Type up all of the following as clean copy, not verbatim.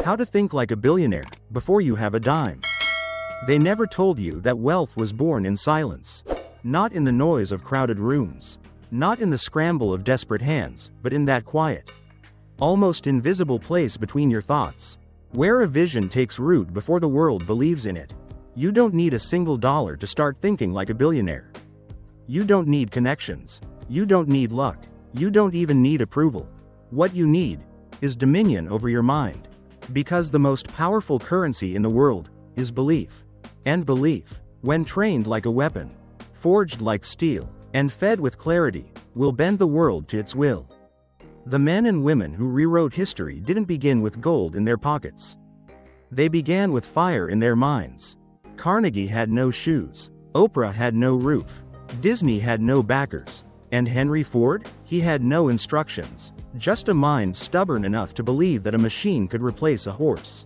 How to think like a billionaire before you have a dime. They never told you that wealth was born in silence. Not in the noise of crowded rooms. Not in the scramble of desperate hands, but in that quiet, almost invisible place between your thoughts, where a vision takes root before the world believes in it. You don't need a single dollar to start thinking like a billionaire. You don't need connections. You don't need luck. You don't even need approval. What you need is dominion over your mind. Because the most powerful currency in the world is belief. And belief, when trained like a weapon, forged like steel, and fed with clarity, will bend the world to its will. The men and women who rewrote history didn't begin with gold in their pockets. They began with fire in their minds. Carnegie had no shoes. Oprah had no roof. Disney had no backers. And Henry Ford? He had no instructions. Just a mind stubborn enough to believe that a machine could replace a horse.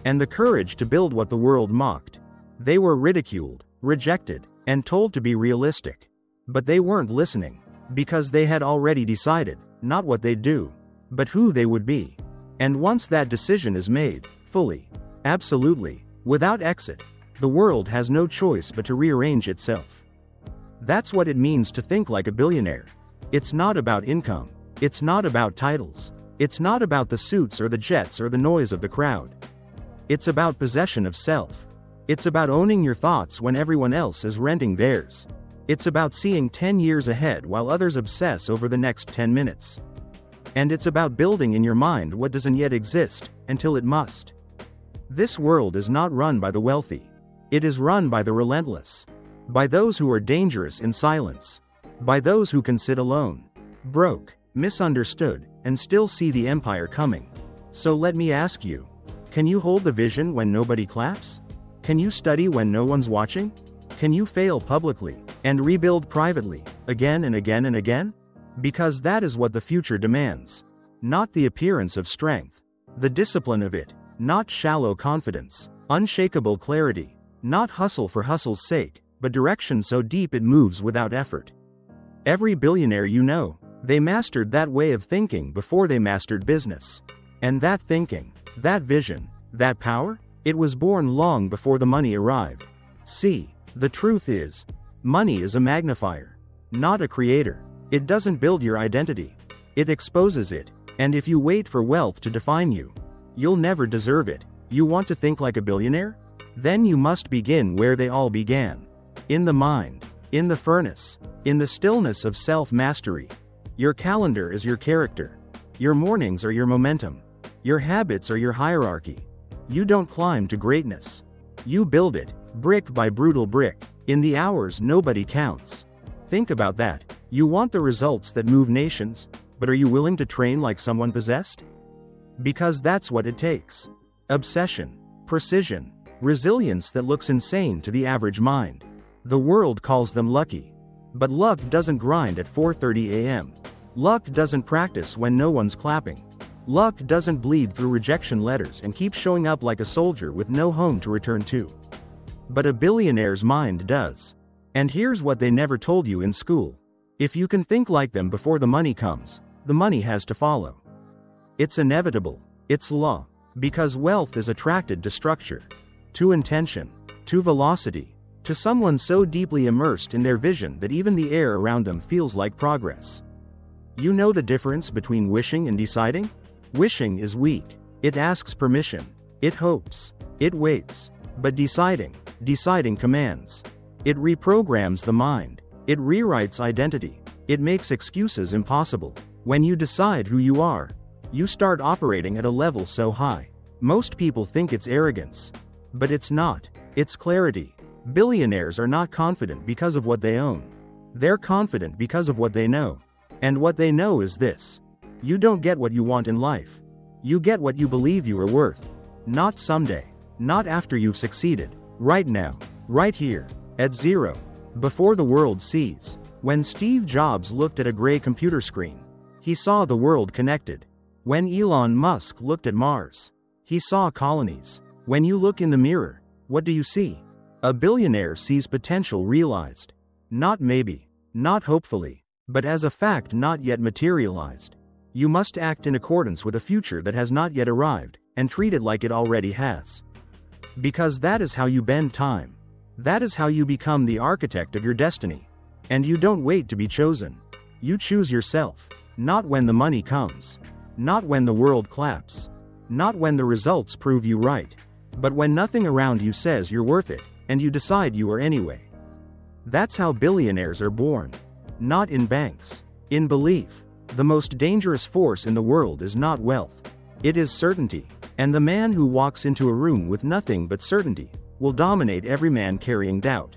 And the courage to build what the world mocked. They were ridiculed, rejected, and told to be realistic. But they weren't listening. Because they had already decided, not what they'd do, but who they would be. And once that decision is made, fully, absolutely, without exit, the world has no choice but to rearrange itself. That's what it means to think like a billionaire. It's not about income. It's not about titles. It's not about the suits or the jets or the noise of the crowd. It's about possession of self. It's about owning your thoughts when everyone else is renting theirs. It's about seeing 10 years ahead while others obsess over the next 10 minutes. And it's about building in your mind what doesn't yet exist, until it must. This world is not run by the wealthy. It is run by the relentless. By those who are dangerous in silence. By those who can sit alone, broke, misunderstood, and still see the empire coming. So let me ask you, can you hold the vision when nobody claps? Can you study when no one's watching? Can you fail publicly and rebuild privately, again and again and again? Because that is what the future demands. Not the appearance of strength. The discipline of it. Not shallow confidence. Unshakable clarity. Not hustle for hustle's sake, but direction so deep it moves without effort. Every billionaire you know, they mastered that way of thinking before they mastered business. And that thinking, that vision, that power, it was born long before the money arrived. See, the truth is, money is a magnifier, not a creator. It doesn't build your identity. It exposes it. And if you wait for wealth to define you, you'll never deserve it. You want to think like a billionaire? Then you must begin where they all began. In the mind. In the furnace. In the stillness of self-mastery. Your calendar is your character. Your mornings are your momentum. Your habits are your hierarchy. You don't climb to greatness. You build it, brick by brutal brick, in the hours nobody counts. Think about that. You want the results that move nations, but are you willing to train like someone possessed? Because that's what it takes. Obsession, precision, resilience that looks insane to the average mind. The world calls them lucky. But luck doesn't grind at 4:30 a.m. Luck doesn't practice when no one's clapping. Luck doesn't bleed through rejection letters and keep showing up like a soldier with no home to return to. But a billionaire's mind does. And here's what they never told you in school. If you can think like them before the money comes, the money has to follow. It's inevitable. It's law. Because wealth is attracted to structure, to intention, to velocity, to someone so deeply immersed in their vision that even the air around them feels like progress. You know the difference between wishing and deciding? Wishing is weak. It asks permission. It hopes. It waits. But deciding commands. It reprograms the mind. It rewrites identity. It makes excuses impossible. When you decide who you are, you start operating at a level so high. Most people think it's arrogance. But it's not. It's clarity. Billionaires are not confident because of what they own. They're confident because of what they know. And what they know is this. You don't get what you want in life. You get what you believe you are worth. Not someday. Not after you've succeeded. Right now. Right here. At zero. Before the world sees. When Steve Jobs looked at a gray computer screen, he saw the world connected. When Elon Musk looked at Mars, he saw colonies. When you look in the mirror, what do you see? A billionaire sees potential realized. Not maybe. Not hopefully. But as a fact not yet materialized. You must act in accordance with a future that has not yet arrived. and treat it like it already has. Because that is how you bend time. That is how you become the architect of your destiny. And you don't wait to be chosen. You choose yourself. Not when the money comes. Not when the world claps. Not when the results prove you right. But when nothing around you says you're worth it, and you decide you are anyway. That's how billionaires are born. Not in banks. In belief. The most dangerous force in the world is not wealth. It is certainty. And the man who walks into a room with nothing but certainty will dominate every man carrying doubt.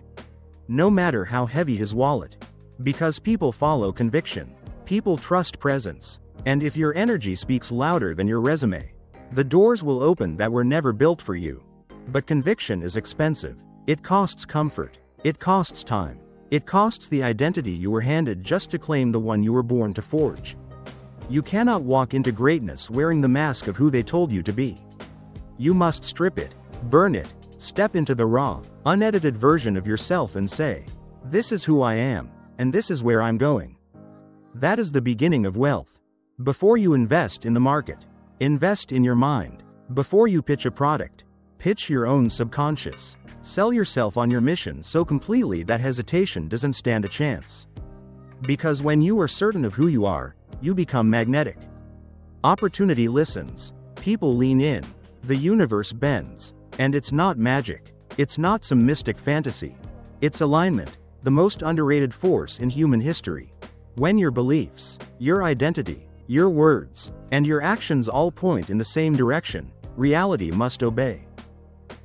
No matter how heavy his wallet. Because people follow conviction. People trust presence. And if your energy speaks louder than your resume, the doors will open that were never built for you. But conviction is expensive. It costs comfort. It costs time. It costs the identity you were handed just to claim the one you were born to forge. You cannot walk into greatness wearing the mask of who they told you to be. You must strip it, burn it, step into the raw, unedited version of yourself and say, "This is who I am, and this is where I'm going." That is the beginning of wealth. Before you invest in the market, invest in your mind. Before you pitch a product, pitch your own subconscious. Sell yourself on your mission so completely that hesitation doesn't stand a chance. Because when you are certain of who you are, you become magnetic. Opportunity listens. People lean in. The universe bends. And it's not magic. It's not some mystic fantasy. It's alignment, the most underrated force in human history. When your beliefs, your identity, your words, and your actions all point in the same direction, reality must obey.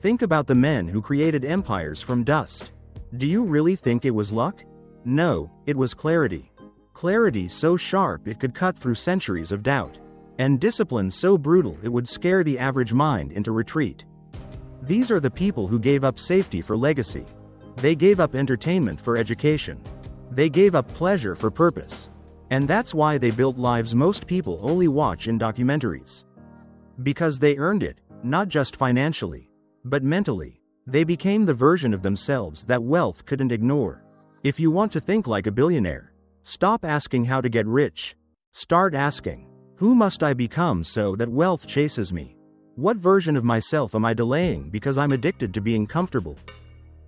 Think about the men who created empires from dust. Do you really think it was luck? No, it was clarity. Clarity so sharp it could cut through centuries of doubt. And discipline so brutal it would scare the average mind into retreat. These are the people who gave up safety for legacy. They gave up entertainment for education. They gave up pleasure for purpose. And that's why they built lives most people only watch in documentaries. Because they earned it, not just financially, but mentally. They became the version of themselves that wealth couldn't ignore. If you want to think like a billionaire, stop asking how to get rich. Start asking, who must I become so that wealth chases me? What version of myself am I delaying because I'm addicted to being comfortable?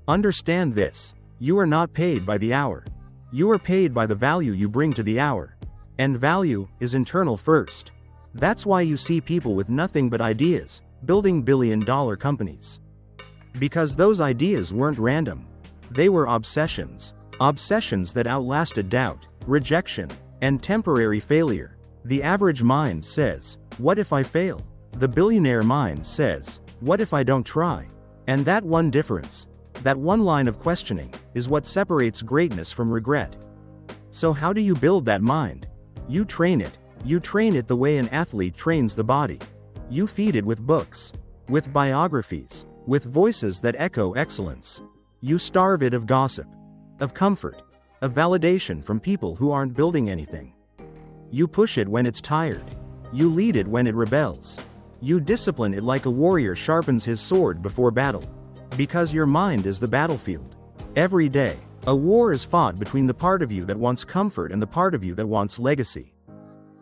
Understand this. You are not paid by the hour. You are paid by the value you bring to the hour. And value is internal first. That's why you see people with nothing but ideas, building billion-dollar companies. Because those ideas weren't random. They were obsessions. Obsessions that outlasted doubt, rejection, and temporary failure. The average mind says, "What if I fail?" The billionaire mind says, "What if I don't try?" And that one difference, that one line of questioning, is what separates greatness from regret. So how do you build that mind? You train it. You train it the way an athlete trains the body. You feed it with books, with biographies, with voices that echo excellence. You starve it of gossip, of comfort, of validation from people who aren't building anything. You push it when it's tired. You lead it when it rebels. You discipline it like a warrior sharpens his sword before battle. Because your mind is the battlefield. Every day, a war is fought between the part of you that wants comfort and the part of you that wants legacy.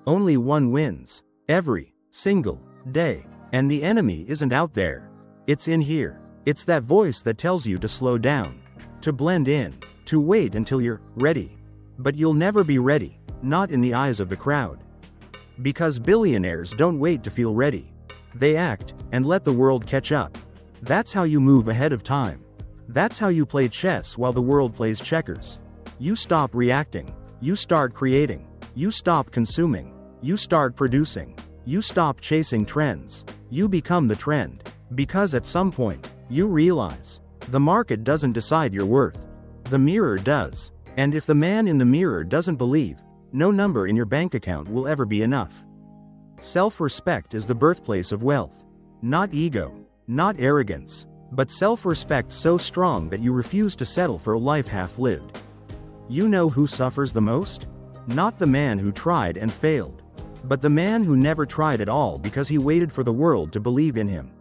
Only one wins. Every single day. And the enemy isn't out there. It's in here. It's that voice that tells you to slow down, to blend in, to wait until you're ready. But you'll never be ready, not in the eyes of the crowd. Because billionaires don't wait to feel ready. They act, and let the world catch up. That's how you move ahead of time. That's how you play chess while the world plays checkers. You stop reacting. You start creating. You stop consuming. You start producing. You stop chasing trends. You become the trend. Because at some point, you realize, the market doesn't decide your worth. The mirror does. And if the man in the mirror doesn't believe, no number in your bank account will ever be enough. Self-respect is the birthplace of wealth. Not ego, not arrogance, but self-respect so strong that you refuse to settle for a life half-lived. You know who suffers the most? Not the man who tried and failed, but the man who never tried at all because he waited for the world to believe in him.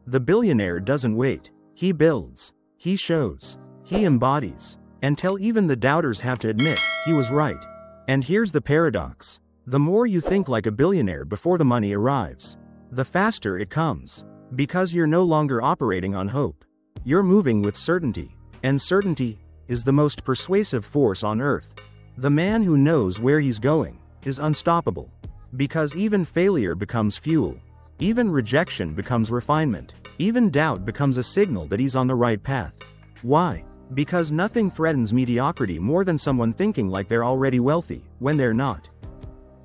The billionaire doesn't wait. He builds. He shows. He embodies. Until even the doubters have to admit, he was right. And here's the paradox. The more you think like a billionaire before the money arrives, the faster it comes. Because you're no longer operating on hope. You're moving with certainty. And certainty is the most persuasive force on earth. The man who knows where he's going is unstoppable. Because even failure becomes fuel. Even rejection becomes refinement. Even doubt becomes a signal that he's on the right path. Why? Because nothing threatens mediocrity more than someone thinking like they're already wealthy, when they're not.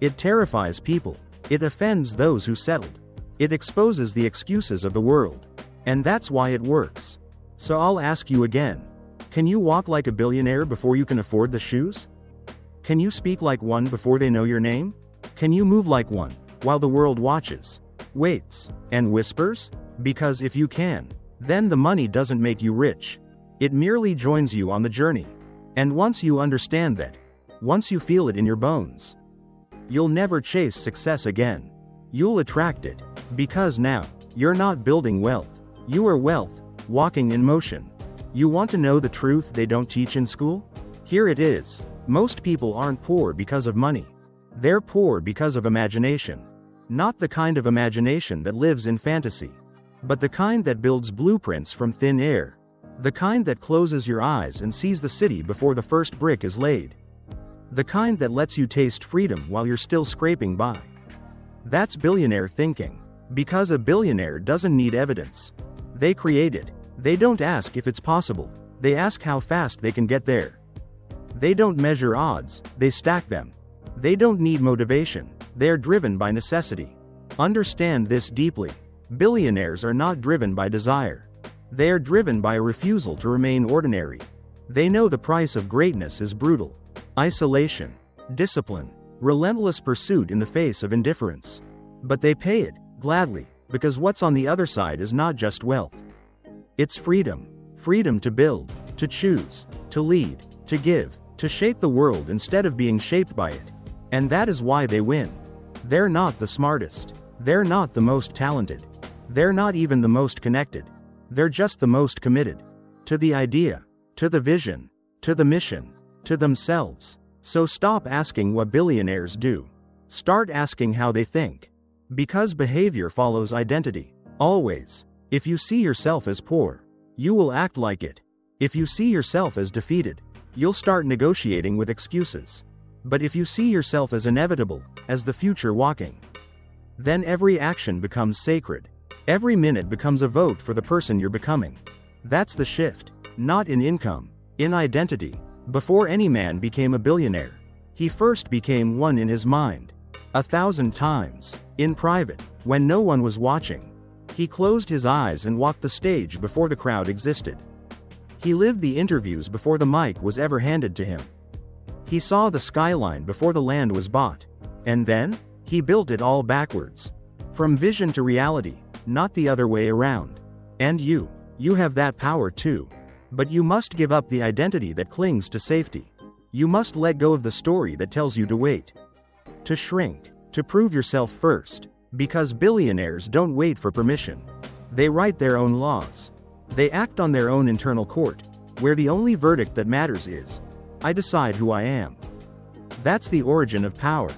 It terrifies people. It offends those who settled. It exposes the excuses of the world. And that's why it works. So I'll ask you again. Can you walk like a billionaire before you can afford the shoes? Can you speak like one before they know your name? Can you move like one, while the world watches, waits, and whispers? Because if you can, then the money doesn't make you rich. It merely joins you on the journey. And once you understand that, once you feel it in your bones, you'll never chase success again. You'll attract it. Because now, you're not building wealth. You are wealth, walking in motion. You want to know the truth they don't teach in school? Here it is. Most people aren't poor because of money. They're poor because of imagination. Not the kind of imagination that lives in fantasy, but the kind that builds blueprints from thin air. The kind that closes your eyes and sees the city before the first brick is laid. The kind that lets you taste freedom while you're still scraping by. That's billionaire thinking. Because a billionaire doesn't need evidence. They create it. They don't ask if it's possible. They ask how fast they can get there. They don't measure odds, they stack them. They don't need motivation. They're driven by necessity. Understand this deeply. Billionaires are not driven by desire. They are driven by a refusal to remain ordinary. They know the price of greatness is brutal. Isolation, discipline, relentless pursuit in the face of indifference. But they pay it, gladly, because what's on the other side is not just wealth. It's freedom. Freedom to build, to choose, to lead, to give, to shape the world instead of being shaped by it. And that is why they win. They're not the smartest. They're not the most talented. They're not even the most connected. They're just the most committed. To the idea, to the vision, to the mission, to themselves. So stop asking what billionaires do. Start asking how they think. Because behavior follows identity. Always. If you see yourself as poor, you will act like it. If you see yourself as defeated, you'll start negotiating with excuses. But if you see yourself as inevitable, as the future walking, then every action becomes sacred. Every minute becomes a vote for the person you're becoming. That's the shift. Not in income, in identity. Before any man became a billionaire, he first became one in his mind. 1,000 times. In private, when no one was watching. He closed his eyes and walked the stage before the crowd existed. He lived the interviews before the mic was ever handed to him. He saw the skyline before the land was bought. And then, he built it all backwards. From vision to reality, not the other way around. And you have that power too. But you must give up the identity that clings to safety. You must let go of the story that tells you to wait. To shrink, to prove yourself first. Because billionaires don't wait for permission. They write their own laws. They act on their own internal court, where the only verdict that matters is, I decide who I am. That's the origin of power.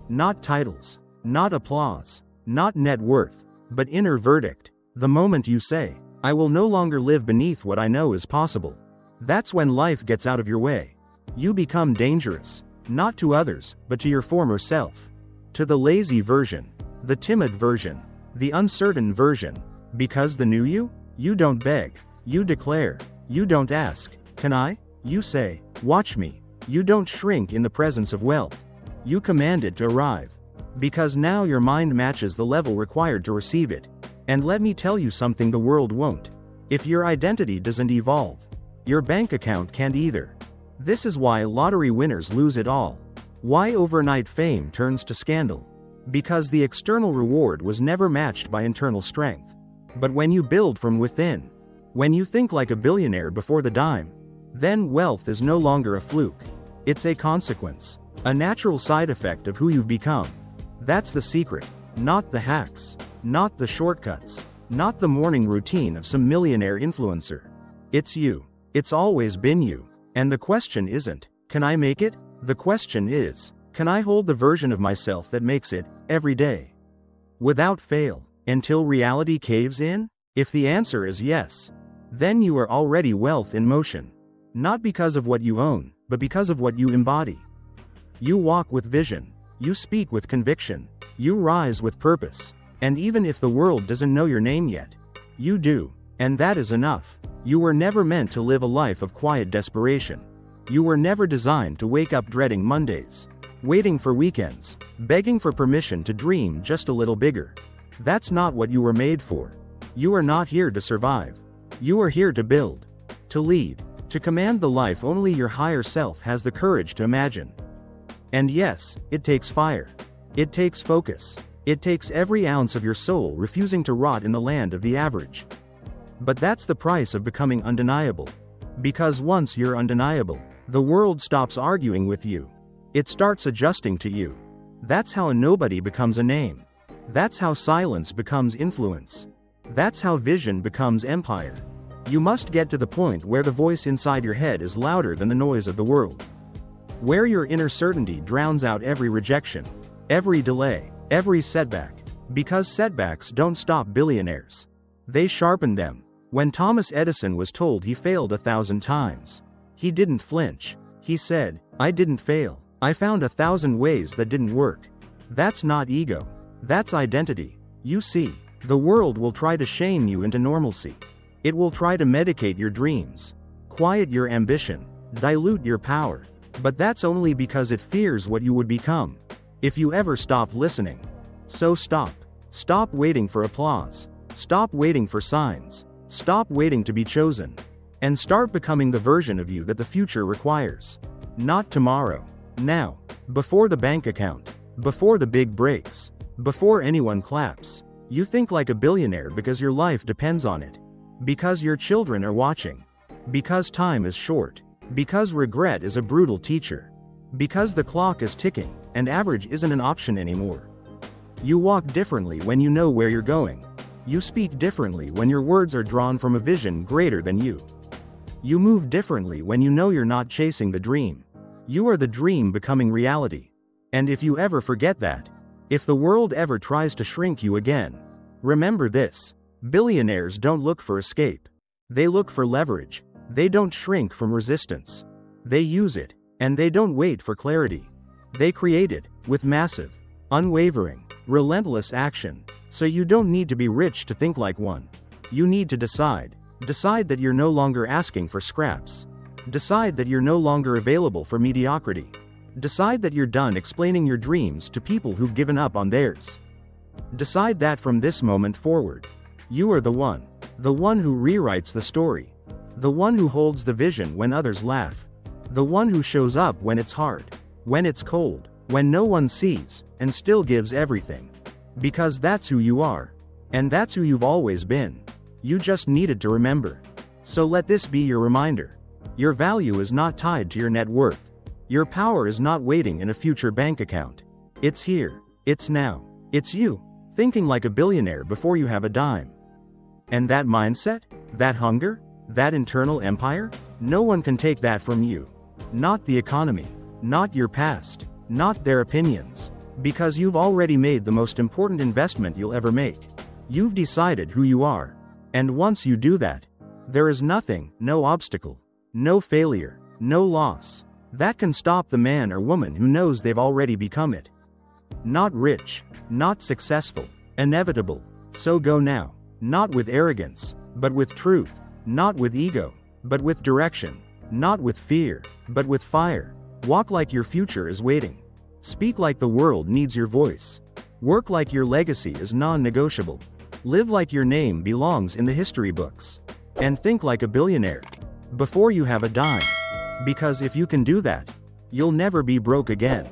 Not titles, not applause, not net worth, but inner verdict. The moment you say, I will no longer live beneath what I know is possible. That's when life gets out of your way. You become dangerous, not to others, but to your former self. To the lazy version, the timid version, the uncertain version. Because the new you don't beg, you declare, you don't ask, can I? You say, watch me. You don't shrink in the presence of wealth. You command it to arrive. Because now your mind matches the level required to receive it. And let me tell you something the world won't. If your identity doesn't evolve, your bank account can't either. This is why lottery winners lose it all. Why overnight fame turns to scandal. Because the external reward was never matched by internal strength. But when you build from within, when you think like a billionaire before the dime, then wealth is no longer a fluke. It's a consequence, a natural side effect of who you've become. That's the secret, not the hacks, not the shortcuts, not the morning routine of some millionaire influencer. It's you. It's always been you. And the question isn't, can I make it? The question is, can I hold the version of myself that makes it, every day? Without fail. Until reality caves in? If the answer is yes, then you are already wealth in motion. Not because of what you own, but because of what you embody. You walk with vision. You speak with conviction. You rise with purpose. And even if the world doesn't know your name yet, you do. And that is enough. You were never meant to live a life of quiet desperation. You were never designed to wake up dreading Mondays, waiting for weekends, begging for permission to dream just a little bigger. That's not what you were made for. You are not here to survive. You are here to build, to lead, to command the life only your higher self has the courage to imagine. And yes, it takes fire. It takes focus. It takes every ounce of your soul refusing to rot in the land of the average. But that's the price of becoming undeniable. Because once you're undeniable, the world stops arguing with you. It starts adjusting to you. That's how a nobody becomes a name. That's how silence becomes influence. That's how vision becomes empire. You must get to the point where the voice inside your head is louder than the noise of the world. Where your inner certainty drowns out every rejection, every delay, every setback. Because setbacks don't stop billionaires. They sharpen them. When Thomas Edison was told he failed 1,000 times, he didn't flinch. He said, "I didn't fail. I found 1,000 ways that didn't work." That's not ego. That's identity. You see, the world will try to shame you into normalcy. It will try to medicate your dreams, quiet your ambition, dilute your power. But that's only because it fears what you would become if you ever stop listening. So stop. Stop waiting for applause. Stop waiting for signs. Stop waiting to be chosen. And start becoming the version of you that the future requires. Not tomorrow. Now. Before the bank account. Before the big breaks. Before anyone claps. You think like a billionaire because your life depends on it. Because your children are watching. Because time is short. Because regret is a brutal teacher. Because the clock is ticking, and average isn't an option anymore. You walk differently when you know where you're going. You speak differently when your words are drawn from a vision greater than you. You move differently when you know you're not chasing the dream. You are the dream becoming reality. And if you ever forget that, if the world ever tries to shrink you again, remember this: billionaires don't look for escape. They look for leverage. They don't shrink from resistance. They use it, and they don't wait for clarity. They create it, with massive, unwavering, relentless action. So you don't need to be rich to think like one. You need to decide. Decide that you're no longer asking for scraps. Decide that you're no longer available for mediocrity. Decide that you're done explaining your dreams to people who've given up on theirs. Decide that from this moment forward, you are the one who rewrites the story. The one who holds the vision when others laugh. The one who shows up when it's hard, when it's cold, when no one sees, and still gives everything. Because that's who you are. And that's who you've always been. You just needed to remember. So let this be your reminder. Your value is not tied to your net worth. Your power is not waiting in a future bank account. It's here. It's now. It's you, thinking like a billionaire before you have a dime. And that mindset, that hunger, that internal empire, no one can take that from you. Not the economy, not your past, not their opinions. Because you've already made the most important investment you'll ever make. You've decided who you are. And once you do that, there is nothing, no obstacle, no failure, no loss, that can stop the man or woman who knows they've already become it. Not rich, not successful, inevitable. So go now. Not with arrogance, but with truth. Not with ego, but with direction. Not with fear, but with fire. Walk like your future is waiting. Speak like the world needs your voice. Work like your legacy is non-negotiable. Live like your name belongs in the history books. And think like a billionaire before you have a dime. Because if you can do that, you'll never be broke again.